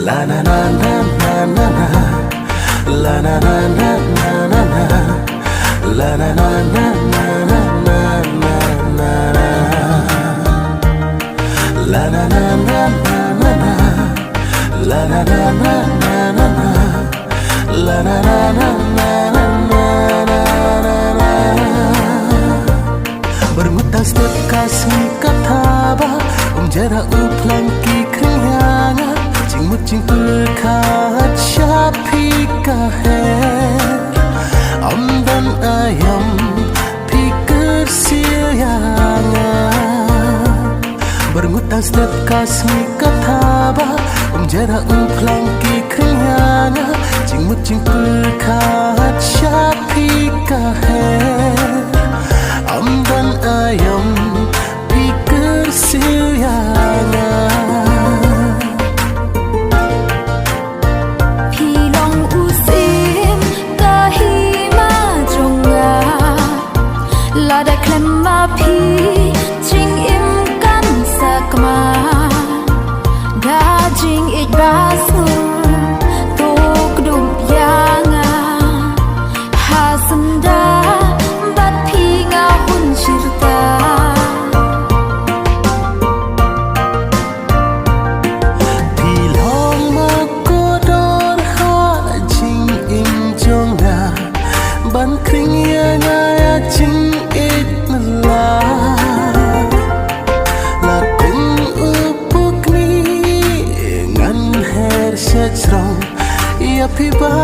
La na na na na na na. La na na na na na na. La na na na na na na na na. La na na na na na na. La na na na na na na. La na na na na na na. Bermutang setiap kasih kata bah jara uplang ki kriana jing mut jing ulkat syapi kaher amdan ayam pikir sianga bermutang setiap kasih kata bah jara uplang ki kriana jing mut jing ulkat syapi kaher amdan ayam pikir sianga pilong usim kahima jonga lada klemma pi jing im kan sakma dajing ik basu tok dum yanga hasanda bat pi nga hun shirta ban kring ya ngaya ching it nala la kung upuk ni ngan her shrong ya pi ba